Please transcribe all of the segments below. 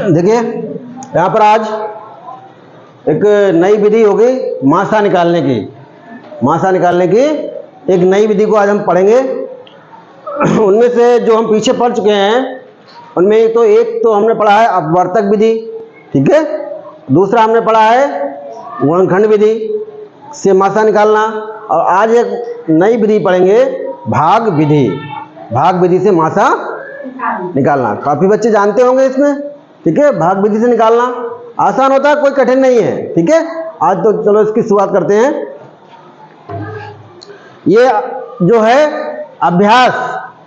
देखिए यहाँ पर आज एक नई विधि होगी मासा निकालने की। मासा निकालने की एक नई विधि को आज हम पढ़ेंगे। उनमें से जो हम पीछे पढ़ चुके हैं उनमें एक तो हमने पढ़ा है अपवर्तक विधि, ठीक है। दूसरा हमने पढ़ा है गुणनखंड विधि से मासा निकालना, और आज एक नई विधि पढ़ेंगे भाग विधि। भाग विधि से मासा निकालना काफी बच्चे जानते होंगे इसमें, ठीक है। भाग विधि से निकालना आसान होता है, कोई कठिन नहीं है, ठीक है। आज तो चलो इसकी शुरुआत करते हैं। ये जो है अभ्यास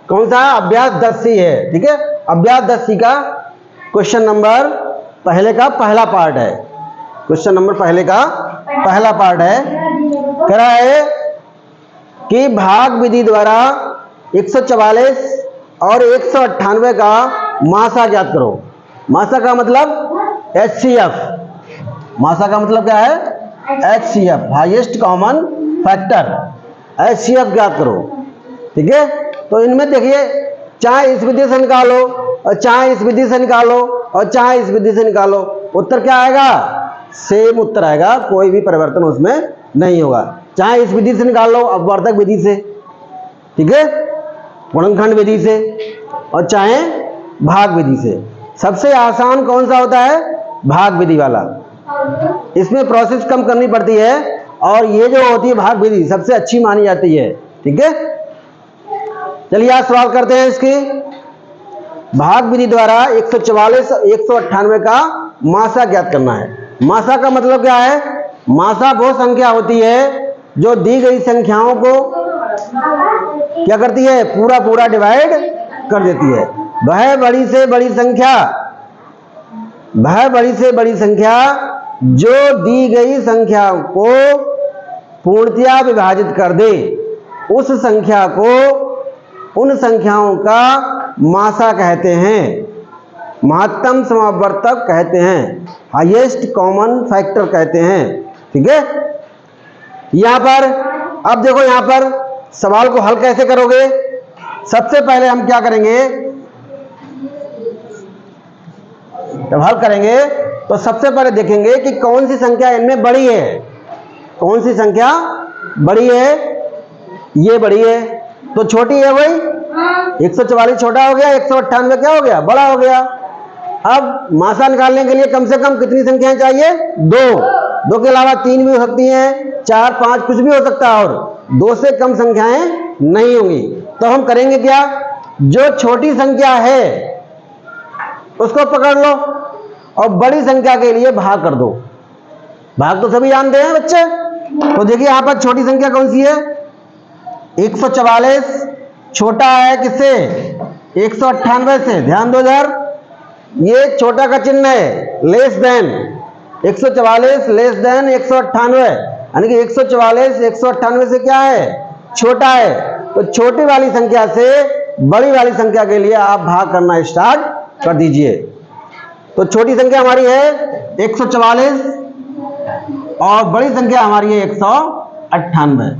कौन सा है? अभ्यास 10C है, ठीक है। अभ्यास 10C का क्वेश्चन नंबर पहले का पहला पार्ट है। क्वेश्चन नंबर पहले का पहला पार्ट है। कह रहा है कि भाग विधि द्वारा 144 और 198 का मासा ज्ञात करो। मासा का मतलब HCF। मासा का मतलब क्या है? HCF, highest common factor. HCF ज्ञात करो, ठीक है। तो इनमें देखिए, चाहे इस विधि से निकालो और चाहे इस विधि से निकालो और चाहे इस विधि से निकालो, उत्तर क्या आएगा? सेम उत्तर आएगा, कोई भी परिवर्तन उसमें नहीं होगा। चाहे इस विधि से निकाल लो अपवर्तक विधि से, ठीक है, गुणनखंड विधि से, और चाहे भाग विधि से। सबसे आसान कौन सा होता है? भाग विधि वाला। इसमें प्रोसेस कम करनी पड़ती है और ये जो होती है भाग विधि सबसे अच्छी मानी जाती है, ठीक है। चलिए आज सवाल करते हैं इसकी। भाग विधि द्वारा 144 198 का मासा ज्ञात करना है। मासा का मतलब क्या है? मासा वो संख्या होती है जो दी गई संख्याओं को क्या करती है? पूरा पूरा डिवाइड कर देती है। वह बड़ी से बड़ी संख्या, वह बड़ी से बड़ी संख्या जो दी गई संख्या को पूर्णतया विभाजित कर दे, उस संख्या को उन संख्याओं का मासा कहते हैं, महत्तम समवर्तक कहते हैं, हाईएस्ट कॉमन फैक्टर कहते हैं, ठीक है। यहां पर अब देखो, यहां पर सवाल को हल कैसे करोगे? सबसे पहले हम क्या करेंगे? जब हल करेंगे तो सबसे पहले देखेंगे कि कौन सी संख्या इनमें बड़ी है। कौन सी संख्या बड़ी है? ये बड़ी है, तो छोटी है वही 144 छोटा हो गया, 198 क्या हो गया? बड़ा हो गया। अब मासा निकालने के लिए कम से कम कितनी संख्याएं चाहिए? 2 के अलावा 3 भी हो सकती हैं, 4 5 कुछ भी हो सकता है, और 2 से कम संख्याएं नहीं होंगी। तो हम करेंगे क्या? जो छोटी संख्या है उसको पकड़ लो और बड़ी संख्या के लिए भाग कर दो। भाग तो सभी जानते हैं बच्चे। तो देखिए यहां पर छोटी संख्या कौन सी है? 144 छोटा है किससे? 198 से। ध्यान दो इधर, ये छोटा का चिन्ह है, लेस देन। 144 लेस देन 198, यानी कि 144 198 से क्या है? छोटा है। तो छोटी वाली संख्या से बड़ी वाली संख्या के लिए आप भाग करना स्टार्ट कर दीजिए। तो छोटी संख्या हमारी है 144 और बड़ी संख्या हमारी है 198,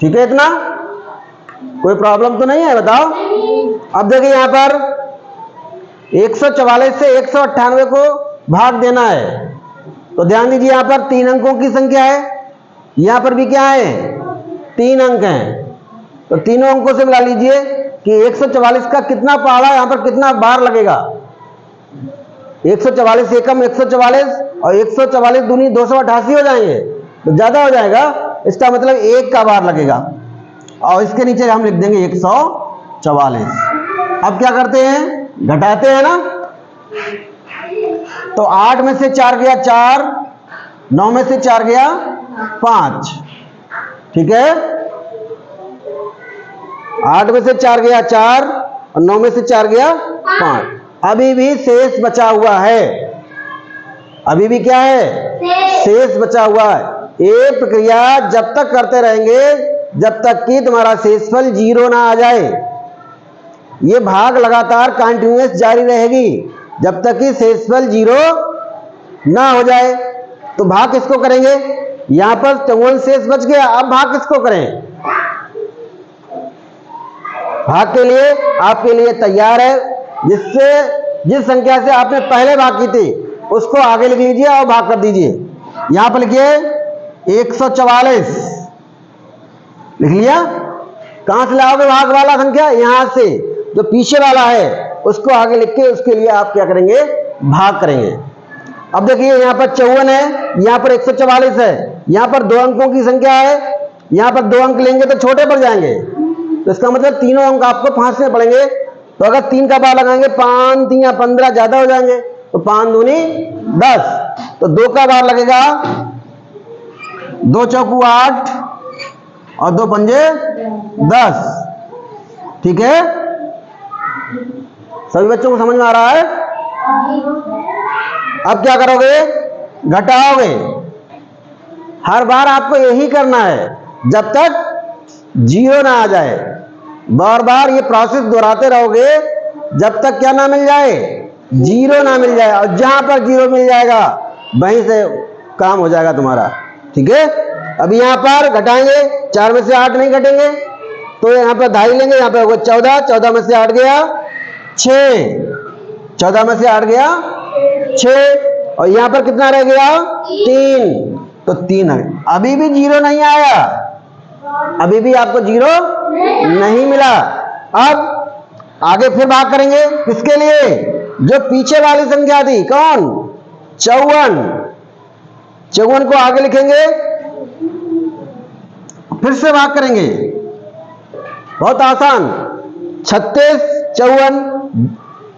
ठीक है। इतना कोई प्रॉब्लम तो नहीं है, बताओ। अब देखिए यहां पर 144 से 198 को भाग देना है, तो ध्यान दीजिए यहां पर 3 अंकों की संख्या है, यहां पर भी क्या है? 3 अंक हैं। तो तीनों अंकों से मिला लीजिए कि 144 का कितना पहाड़ा यहां पर कितना बार लगेगा। 144 एकम 144 और 144 दूनी 288 हो जाएंगे, तो ज्यादा हो जाएगा। इसका मतलब 1 का बार लगेगा, और इसके नीचे हम लिख देंगे 144। अब क्या करते हैं? घटाते हैं ना। तो 8 में से 4 गया 4, 9 में से 4 गया 5, ठीक है। 8 में से 4 गया 4 और 9 में से 4 गया 5। अभी भी शेष बचा हुआ है, अभी भी क्या है? शेष बचा हुआ है। ये प्रक्रिया जब तक करते रहेंगे जब तक कि तुम्हारा शेषफल 0 ना आ जाए। ये भाग लगातार कंटिन्यूअस जारी रहेगी जब तक कि शेषफल 0 ना हो जाए। तो भाग किसको करेंगे? यहां पर 54 शेष बच गया, अब भाग किसको करें? भाग के लिए आपके लिए तैयार है, जिससे जिस संख्या से आपने पहले भाग की थी उसको आगे लिख लीजिए और भाग कर दीजिए। यहां पर लिखिए 144 लिख लिया। कहां से लाओगे भाग वाला संख्या? यहां से, जो पीछे वाला है उसको आगे लिख के उसके लिए आप क्या करेंगे? भाग करेंगे। अब देखिए यहां पर 54 है, यहां पर 144 है, यहां पर 2 अंकों की संख्या है, यहां पर 2 अंक लेंगे तो छोटे पड़ जाएंगे, तो इसका मतलब तीनों अंक आपको फांसने पड़ेंगे। तो अगर 3 का बार लगाएंगे 5 3 15 ज्यादा हो जाएंगे, तो 5 दूनी 10, तो 2 का बार लगेगा 2 चौकू 8 और 2 पंजे 10। ठीक है, सभी बच्चों को समझ में आ रहा है? अब क्या करोगे? घटाओगे। हर बार आपको यही करना है जब तक 0 ना आ जाए। बार बार ये प्रोसेस दोहराते रहोगे जब तक क्या ना मिल जाए? 0 ना मिल जाए। और जहां पर 0 मिल जाएगा वहीं से काम हो जाएगा तुम्हारा। ठीक है, अभी यहां पर घटाएंगे, 4 में से 8 नहीं घटेंगे तो यहां पर 2.5 लेंगे, यहां पर होगा 14, 14 में से 8 गया 6, 14 में से 8 गया 6, और यहां पर कितना रह गया? 3, तो 3 है। अभी भी 0 नहीं आया, अभी भी आपको 0 नहीं मिला। अब आगे फिर भाग करेंगे, किसके लिए? जो पीछे वाली संख्या थी, कौन? 54, 54 को आगे लिखेंगे, फिर से भाग करेंगे। बहुत आसान, 36 54,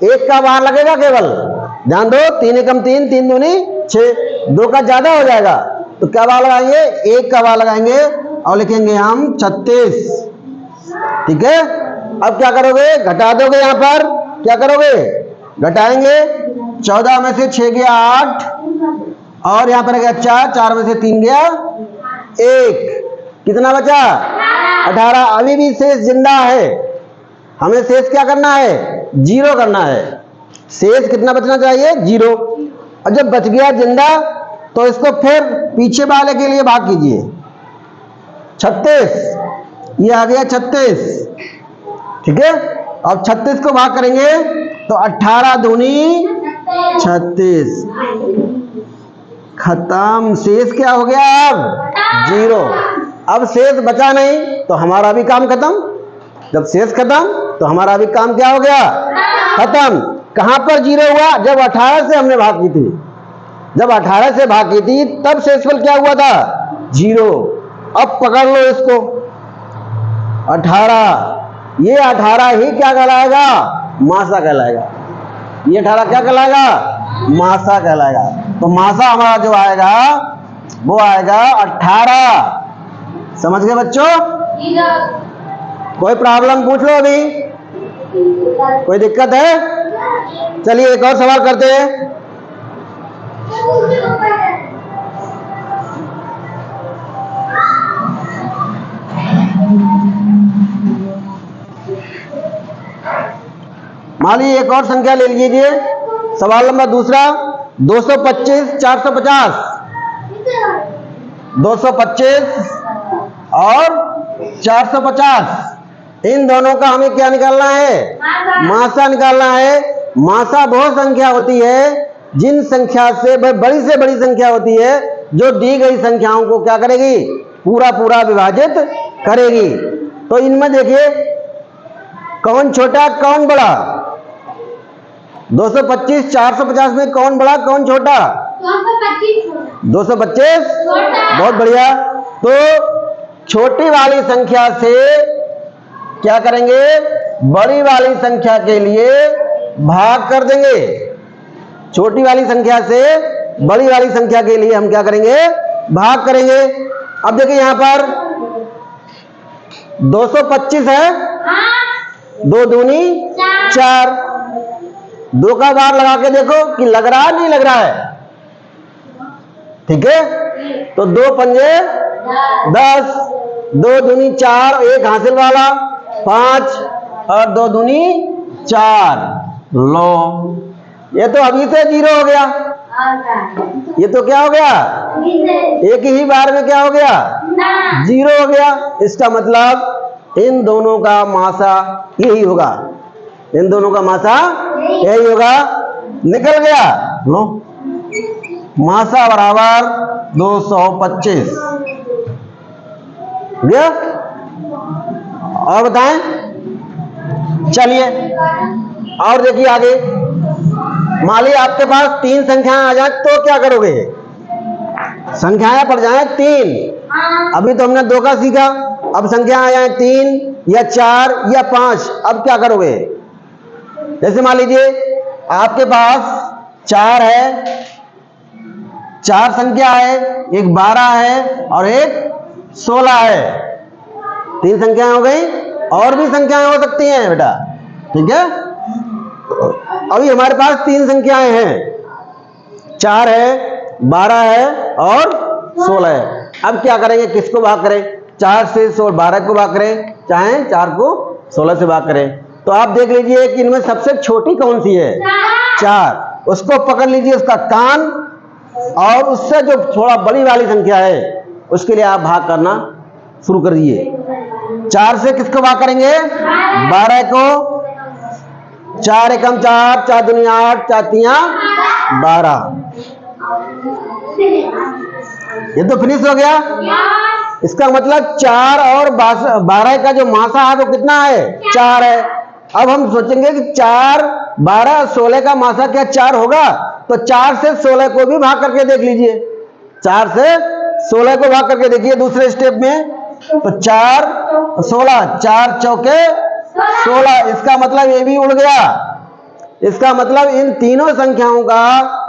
1 का बार लगेगा केवल, ध्यान दो, 3 एकम 3, 3 दूनी 6, 2 का ज्यादा हो जाएगा तो क्या बार लगाएंगे? 1 का बार लगाएंगे और लिखेंगे हम 36। ठीक है, अब क्या करोगे? घटा दोगे। यहां पर क्या करोगे? घटाएंगे, 14 में से 6 गया 8, और यहां पर गया 4, 4 में से 3 गया 1, कितना बचा? 18। अभी भी शेष जिंदा है, हमें शेष क्या करना है? 0 करना है। शेष कितना बचना चाहिए? 0। और जब बच गया जिंदा तो इसको फिर पीछे वाले के लिए भाग कीजिए। 36, ये आ गया 36। ठीक है, अब 36 को भाग करेंगे तो 18 दूनी 36, खत्म। शेष क्या हो गया? अब 0। अब शेष बचा नहीं तो हमारा भी काम खत्म। जब शेष खत्म तो हमारा भी काम क्या हो गया? खत्म। कहां पर 0 हुआ? जब 18 से हमने भाग की थी, जब 18 से भाग की थी तब शेषफल क्या हुआ था? 0। अब पकड़ लो इसको, 18, ये 18 ही क्या कहलाएगा? मासा कहलाएगा। ये 18 क्या कहलाएगा? मासा कहलाएगा। तो मासा हमारा जो आएगा वो आएगा 18। समझ गए बच्चों? कोई प्रॉब्लम पूछ लो, अभी कोई दिक्कत है? चलिए एक और सवाल करते हैं। मान लीजिए एक और संख्या ले लीजिए। सवाल नंबर दूसरा, 225 450। 225 और 450, इन दोनों का हमें क्या निकालना है? मासा निकालना है। मासा वह संख्या होती है जिन संख्या से बड़ी संख्या होती है जो दी गई संख्याओं को क्या करेगी? पूरा पूरा विभाजित करेगी। तो इनमें देखिए कौन छोटा कौन बड़ा? 225 450 में कौन बड़ा कौन छोटा? 225 बहुत बढ़िया। तो छोटी वाली संख्या से क्या करेंगे? बड़ी वाली संख्या के लिए भाग कर देंगे। छोटी वाली संख्या से बड़ी वाली संख्या के लिए हम क्या करेंगे? भाग करेंगे। अब देखिए यहां पर 225 है, 2 दूनी 4, 2 का बार लगा के देखो कि लग रहा है नहीं लग रहा है? ठीक है, तो 2 पंजे 10, 2 दूनी 4, 1 हासिल वाला 5 और 2 दूनी 4। लो, ये तो अभी से 0 हो गया। ये तो क्या हो गया? एक ही बार में क्या हो गया? 0 हो गया। इसका मतलब इन दोनों का मासा यही होगा। इन दोनों का मासा यही होगा। निकल गया। लो, मासा बराबर 225 गया। और बताएं, चलिए और देखिए आगे। मान लीजिए आपके पास 3 संख्याएं आ जाए तो क्या करोगे? संख्याएं पड़ जाए 3, अभी तो हमने 2 का सीखा, अब संख्या आ जाए 3 या 4 या 5, अब क्या करोगे? जैसे मान लीजिए आपके पास 4 है, 4 संख्या है, एक 12 है और एक 16 है। 3 संख्याएं हो गई, और भी संख्याएं हो सकती हैं बेटा, ठीक है। अभी हमारे पास 3 संख्याएं हैं, 4 है, 12 है और 16 है। अब क्या करेंगे? किसको भाग करें? 4 से 12 को भाग करें, चाहे 4 को 16 से भाग करें। तो आप देख लीजिए कि इनमें सबसे छोटी कौन सी है? 4। उसको पकड़ लीजिए, उसका कान, और उससे जो थोड़ा बड़ी वाली संख्या है उसके लिए आप भाग करना शुरू कर दिए। 4 से किसको भाग करेंगे? 12 को। 4 एकम 4, 4 दूनी 8, 4 तिया 12। ये तो फिनिश हो गया। इसका मतलब 4 और 12 का जो मासा है वो कितना है? 4 है। अब हम सोचेंगे कि 4, 12, 16 का मासा क्या 4 होगा? तो 4 से 16 को भी भाग करके देख लीजिए। 4 से 16 को भाग करके देखिए दूसरे स्टेप में। तो 4, 16, 4 चौके 16। इसका मतलब ये भी उड़ गया। इसका मतलब इन तीनों संख्याओं का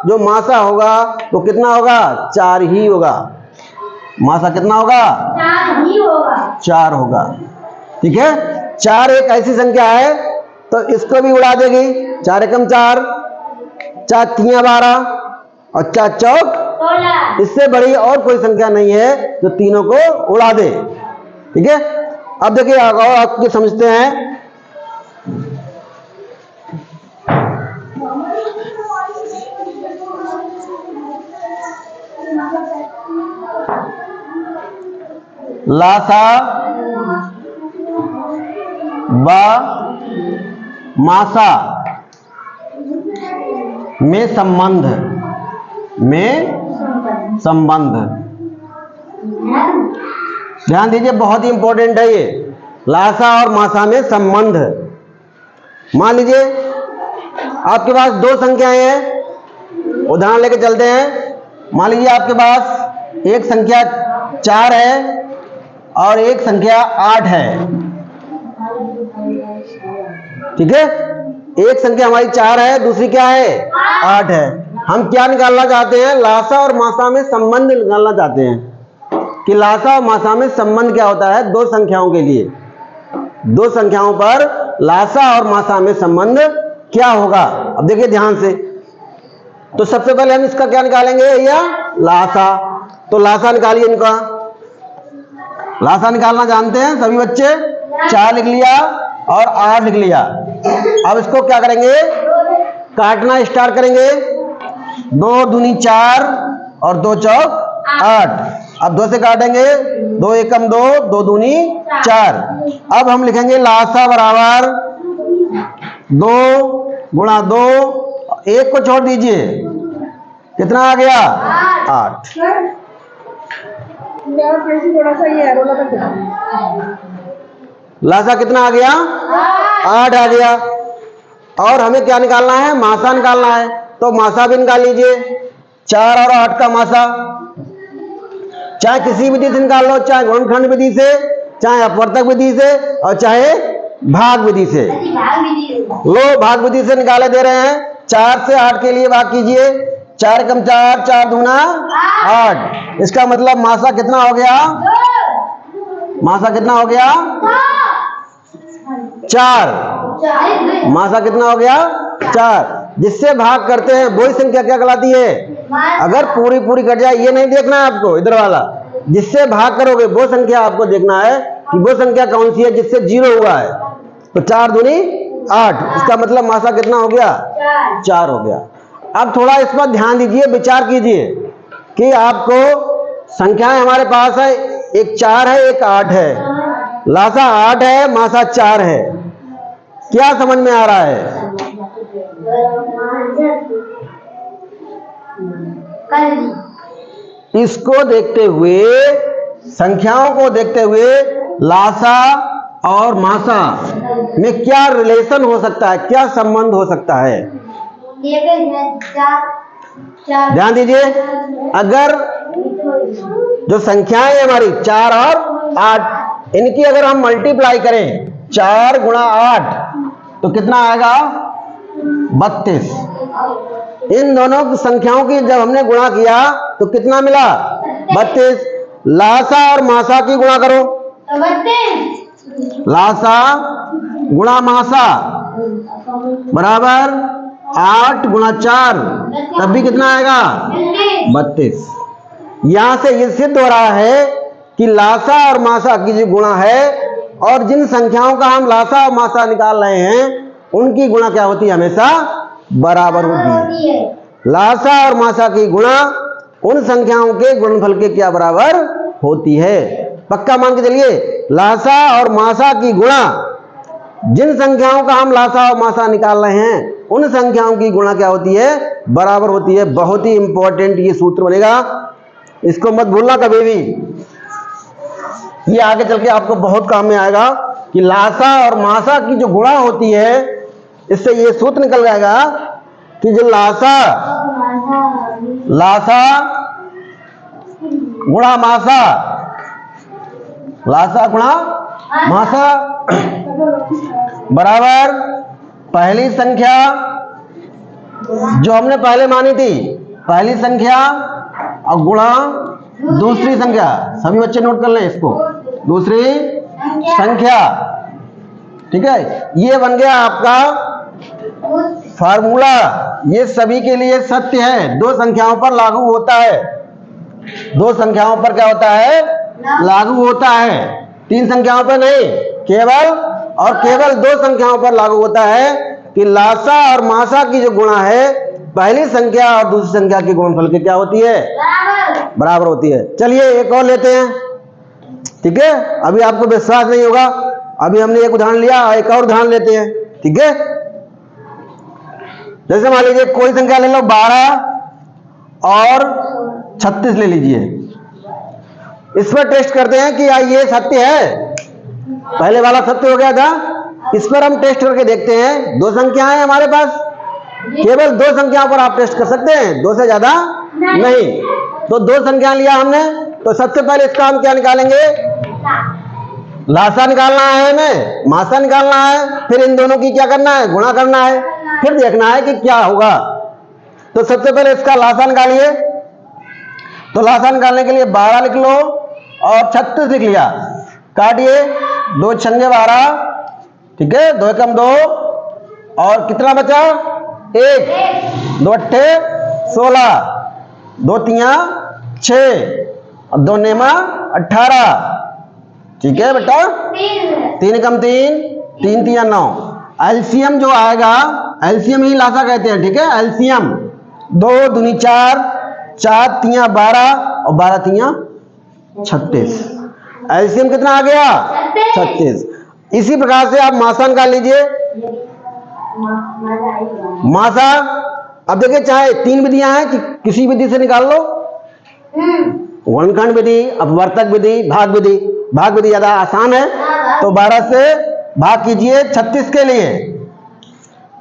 जो मासा होगा वो कितना होगा? 4 ही होगा। मासा कितना होगा? 4 ही होगा। 4 होगा, ठीक है। 4 एक ऐसी संख्या है तो इसको भी उड़ा देगी। 4 एकम 4, 4 तिया 12 और 4 चौक 16। इससे बड़ी और कोई संख्या नहीं है जो तीनों को उड़ा दे, ठीक है। अब देखिए और आपको समझते हैं। लासा व मासा में संबंध, ध्यान दीजिए, बहुत ही इंपॉर्टेंट है ये। लासा और मासा में संबंध। मान लीजिए आपके पास 2 संख्याएं हैं, उदाहरण लेके चलते हैं। मान लीजिए आपके पास एक संख्या 4 है और एक संख्या 8 है, ठीक है। एक संख्या हमारी 4 है, दूसरी क्या है? 8 है। हम क्या निकालना चाहते हैं? लासा और मासा में संबंध निकालना चाहते हैं कि लासा और मासा में संबंध क्या होता है 2 संख्याओं के लिए। 2 संख्याओं पर लासा और मासा में संबंध क्या होगा? अब देखिए ध्यान से। तो सबसे पहले हम इसका क्या निकालेंगे? या लासा। तो लासा निकालिए इनका। लासा निकालना जानते हैं सभी बच्चे। 4 लिख लिया और 8 लिख लिया। अब इसको क्या करेंगे? काटना स्टार्ट करेंगे। 2 दूनी 4 और 2 चौक 8। अब 2 से काटेंगे, 2 एकम 2, 2 दूनी 4। अब हम लिखेंगे लासा बराबर 2 गुणा 2, 1 को छोड़ दीजिए, कितना आ गया? 8। लासा कितना आ गया? 8 आ गया। और हमें क्या निकालना है? मासा निकालना है। तो मासा भी निकाल लीजिए। 4 और 8 का मासा चाहे किसी विधि से निकाल लो, चाहे गुणनखंड विधि से, चाहे अपवर्तक विधि से और चाहे भाग विधि से। लो भाग विधि से निकाले दे रहे हैं। 4 से 8 के लिए भाग कीजिए। 4 एकम 4, 4 दूना 8। इसका मतलब मासा कितना हो गया? मासा कितना हो गया? 4। मासा कितना हो गया? 4। जिससे भाग करते हैं वही संख्या क्या कहलाती है? अगर पूरी पूरी कट जाए, ये नहीं देखना है आपको, इधर वाला। जिससे भाग करोगे वो संख्या आपको देखना है कि वो संख्या कौन सी है जिससे 0 हुआ है। तो 4 दूनी 8। इसका मतलब मासा कितना हो गया? 4 हो गया। अब थोड़ा इस पर ध्यान दीजिए, विचार कीजिए कि आपको संख्याएं हमारे पास है, एक 4 है, एक 8 है। लासा 8 है, मासा 4 है। क्या समझ में आ रहा है? इसको देखते हुए, संख्याओं को देखते हुए लासा और मासा में क्या रिलेशन हो सकता है, क्या संबंध हो सकता है? ध्यान दीजिए, अगर जो संख्याएं हैं हमारी 4 और 8, इनकी अगर हम मल्टीप्लाई करें 4 गुणा 8 तो कितना आएगा? 32। इन दोनों संख्याओं की जब हमने गुणा किया तो कितना मिला? 32। लासा और मासा की गुणा करो, लासा गुणा मासा बराबर 8 गुणा 4, तब भी कितना आएगा? 32। यहां से ये सिद्ध हो रहा है कि लासा और मासा की जो गुणा है, और जिन संख्याओं का हम लासा और मासा निकाल रहे हैं उनकी गुणा क्या होती है? हमेशा बराबर होती है। लासा और मासा की गुणा उन संख्याओं के गुणनफल के क्या बराबर होती है? पक्का मान के चलिए, लासा और मासा की गुणा, जिन संख्याओं का हम लासा और मासा निकाल रहे हैं उन संख्याओं की गुणा क्या होती है? बराबर होती है। बहुत ही इंपॉर्टेंट ये सूत्र बनेगा, इसको मत भूलना कभी भी, ये आगे चल के आपको बहुत काम में आएगा कि लासा और मासा की जो गुणा होती है, इससे ये सूत्र निकल जाएगा कि जो लासा गुणा मासा, लासा गुणा मासा बराबर पहली संख्या जो हमने पहले मानी थी, पहली संख्या और गुणा दूसरी संख्या। सभी बच्चे नोट कर लें इसको, दूसरी संख्या। ठीक है, ये बन गया आपका फार्मूला। ये सभी के लिए सत्य है, दो संख्याओं पर लागू होता है, दो संख्याओं पर क्या होता है? लागू होता है, तीन संख्याओं पर नहीं, केवल और केवल दो संख्याओं पर लागू होता है कि लासा और मासा की जो गुणा है, पहली संख्या और दूसरी संख्या की गुणनफल की क्या होती है? बराबर होती है। चलिए एक और लेते हैं, ठीक है? अभी आपको विश्वास नहीं होगा, अभी हमने एक उदाहरण लिया, एक और उदाहरण लेते हैं, ठीक है? जैसे मान लीजिए कोई संख्या ले लो 12 और 36 ले लीजिए, इस पर टेस्ट करते हैं कि ये सत्य है। पहले वाला सत्य हो गया था, इस पर हम टेस्ट करके देखते हैं। दो संख्याएं हैं हमारे पास, केवल दो संख्याओं पर आप टेस्ट कर सकते हैं, दो से ज्यादा नहीं। तो दो संख्या लिया हमने, तो सबसे पहले इसका हम क्या निकालेंगे? लासा निकालना है हमें, मासा निकालना है, फिर इन दोनों की क्या करना है? गुणा करना है, फिर देखना है कि क्या होगा। तो सबसे पहले इसका लासा निकालिए। तो लासा निकालने के लिए 12 लिख लो और 36 लिख लिया, काटिए, 2 छंगे 12, ठीक है, 2 एकम 2, और कितना बचा? 1, 2 अट्ठे 16, 2 तिया 6 और 2 नेमा 18, ठीक है बेटा, 3 एकम 3, 3 तिया 9। एलसीएम जो आएगा, एलसीएम ही लासा कहते हैं, ठीक है? एलसीएम 2 दूनी 4, 4 तिया 12 और 12 तिया 36। एलसीएम कितना आ गया? 36। इसी प्रकार से आप मासा निकाल लीजिए। मासा, अब देखिए, चाहे 3 विधियां हैं कि किसी विधि से निकाल लो, गुणनखंड विधि, अपवर्तक विधि, भाग विधि। भाग विधि ज्यादा आसान है, तो 12 से भाग कीजिए 36 के लिए।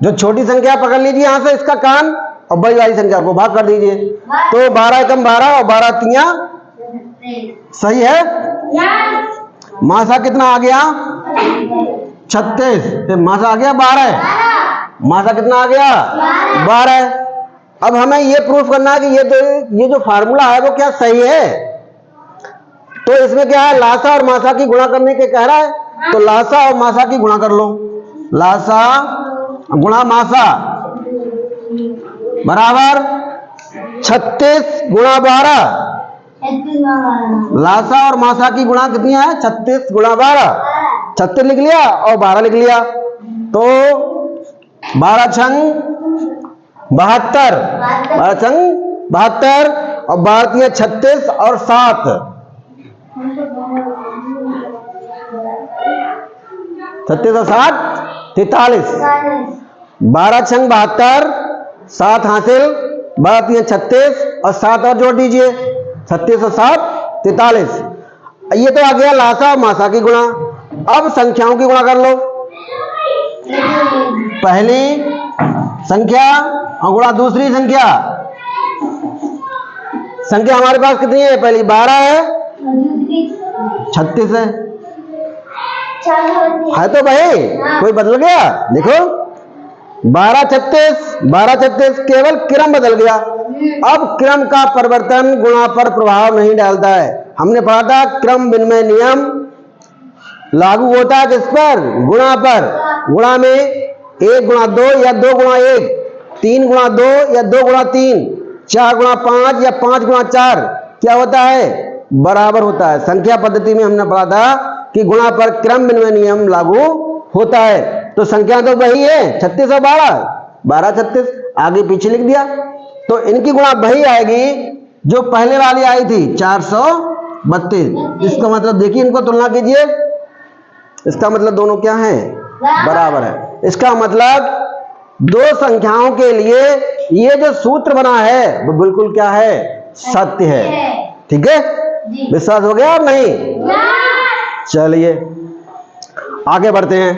जो छोटी संख्या पकड़ लीजिए यहां से इसका कान, और बड़ी वाली संख्या को भाग कर दीजिए। तो 12 एकम 12 और 12 तिया, सही है? मासा कितना आ गया? 36। तो मासा आ गया 12। मासा कितना आ गया? 12। अब हमें ये प्रूफ करना है कि ये जो फार्मूला है वो क्या सही है। तो इसमें क्या है? लासा और मासा की गुणा करने के कह रहा है, तो लासा और मासा की गुणा कर लो। लासा गुणा मासा बराबर 36 गुणा 12। लासा और मासा की गुणा कितनी है? 36 गुणा 12। 36 लिख लिया और 12 लिख लिया, तो 12 छंग 72, 12 छंग 72 और 12 तिया 36 और 7, 36 और 7 43, 12 छंग 72, 7 हासिल, 12 3 36 और 7 और जोड़ दीजिए, 36 और 7 43। ये तो आ गया लासा और मासा की गुणा। अब संख्याओं की गुणा कर लो। पहली संख्या और गुणा दूसरी संख्या। संख्या हमारे पास कितनी है? पहली 12 है, 36 है तो भाई कोई बदल गया? देखो 12 36 केवल क्रम बदल गया। अब क्रम का परिवर्तन गुणा पर प्रभाव नहीं डालता है। हमने पढ़ा था क्रम विनिमय नियम लागू होता है किस पर? गुणा पर। गुणा में 1 गुणा 2 या 2 गुणा 1, 3 गुणा 2 या 2 गुणा 3, 4 गुणा 5 या 5 गुणा 4 क्या होता है? बराबर होता है। संख्या पद्धति में हमने पढ़ा था कि गुणा पर क्रम विनिमय नियम लागू होता है। तो संख्या तो वही है 36 और 12, 12 36 आगे पीछे लिख दिया। तो इनकी गुणा वही आएगी जो पहले वाली आई थी 432। इसका मतलब देखिए, इनको तुलना कीजिए, इसका मतलब दोनों क्या है? बराबर है। इसका मतलब दो संख्याओं के लिए ये जो सूत्र बना है वो बिल्कुल क्या है? सत्य है। ठीक है, विश्वास हो गया और नहीं? चलिए आगे बढ़ते हैं।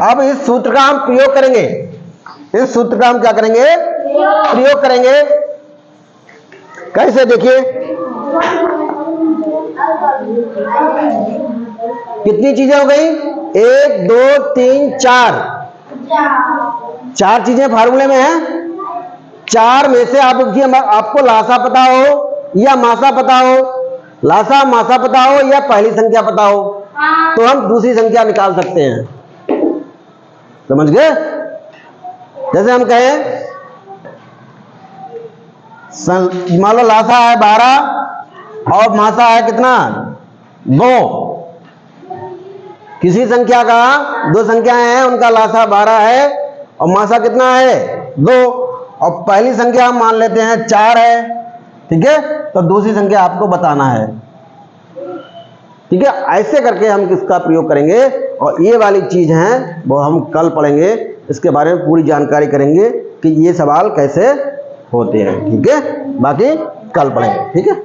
अब इस सूत्र का हम प्रयोग करेंगे। इस सूत्र का हम क्या करेंगे? प्रयोग करेंगे। कैसे? देखिए कितनी चीजें हो गई? 1 2 3 4, 4 चीजें फार्मूले में हैं। 4 में से आपको लासा पता हो या मासा पता हो, लासा मासा पता हो या पहली संख्या पता हो, तो हम दूसरी संख्या निकाल सकते हैं। समझ गए? जैसे हम कहें मान लो लासा है 12 और मासा है कितना? 2। किसी संख्या का, दो संख्याएं हैं, उनका लासा 12 है और मासा कितना है? 2। और पहली संख्या हम मान लेते हैं 4 है। ठीक है, तो दूसरी संख्या आपको बताना है। ठीक है, ऐसे करके हम किसका प्रयोग करेंगे। और ये वाली चीज है वो हम कल पढ़ेंगे, इसके बारे में पूरी जानकारी करेंगे कि ये सवाल कैसे होते हैं। ठीक है, बाकी कल पढ़ेंगे। ठीक है।